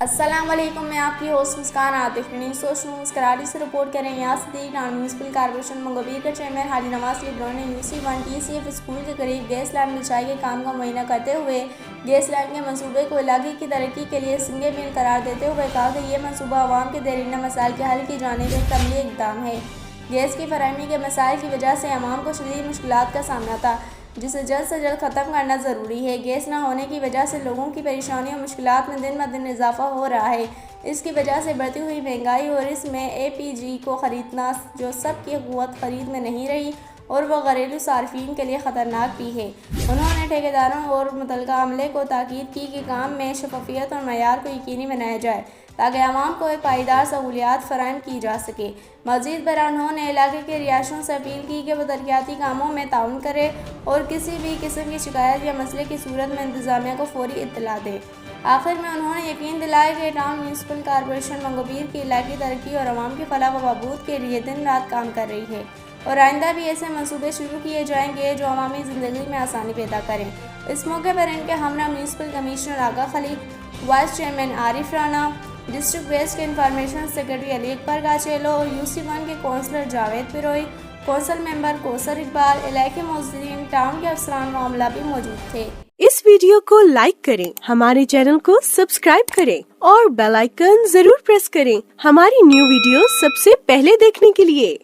السلام علیکم، میں آپ کی ہوسٹ مسکان عاطف سوچ نیوز کراچی سے رپورٹ کر رہے ہیں۔ یہاں صدیق ٹاؤن میونسپل کارپوریشن منگوبیر کے چیئرمین حاجی نواز لیبرون نے UC1 TCF اسکول کے قریب گیس لائن بچھائی کے کام کا معائنہ کرتے ہوئے گیس لائن کے منصوبے کو علاقے کی ترقی کے لیے سنگ میل قرار دیتے ہوئے کہا کہ یہ منصوبہ عوام کے دیرینہ مسائل کے حل کی جانب ایک عملی اقدام ہے۔ گیس کی فراہمی کے مسائل کی وجہ سے عوام کو شدید مشکلات کا سامنا تھا، جسے جلد سے جلد ختم کرنا ضروری ہے۔ گیس نہ ہونے کی وجہ سے لوگوں کی پریشانیوں اور مشکلات میں دن بدن اضافہ ہو رہا ہے۔ اس کی وجہ سے بڑھتی ہوئی مہنگائی اور اس میں LPG کو خریدنا جو سب کی قوت خرید میں نہیں رہی اور وہ گھریلو صارفین کے لیے خطرناک بھی ہے۔ انہوں نے ٹھیکیداروں اور متعلقہ عملے کو تاکید کی کہ کام میں شفافیت اور معیار کو یقینی بنایا جائے تاکہ عوام کو ایک پائیدار سہولیات فراہم کی جا سکے۔ مزید برآں انہوں نے علاقے کے رہائشیوں سے اپیل کی کہ وہ ترقیاتی کاموں میں تعاون کریں اور کسی بھی قسم کی شکایت یا مسئلے کی صورت میں انتظامیہ کو فوری اطلاع دیں۔ آخر میں انہوں نے یقین دلایا کہ ٹاؤن میونسپل کارپوریشن منگوبیر کی علاقائی ترقی اور عوام کی فلاح و بہبود کے لیے دن رات کام کر رہی ہے اور آئندہ بھی ایسے منصوبے شروع کیے جائیں گے جو عوامی زندگی میں آسانی پیدا کریں۔ اس موقع پر ان کے ہمراہ میونسپل کمشنر آغا خلیق، وائس چیئرمین عارف رانا، ڈسٹرکٹ ویسٹ کے انفارمیشن سیکرٹری علی اکبر گاچیلو اور UC1 کے کونسلر جاوید پیروئی، کونسل ممبر کوثر اقبال، علاقے معززین، ٹاؤن کے افسران و عملہ بھی موجود تھے۔ اس ویڈیو کو لائک کریں، ہمارے چینل کو سبسکرائب کریں اور بیل آئیکن ضرور پریس کریں ہماری نیو ویڈیو سب سے پہلے دیکھنے کے لیے۔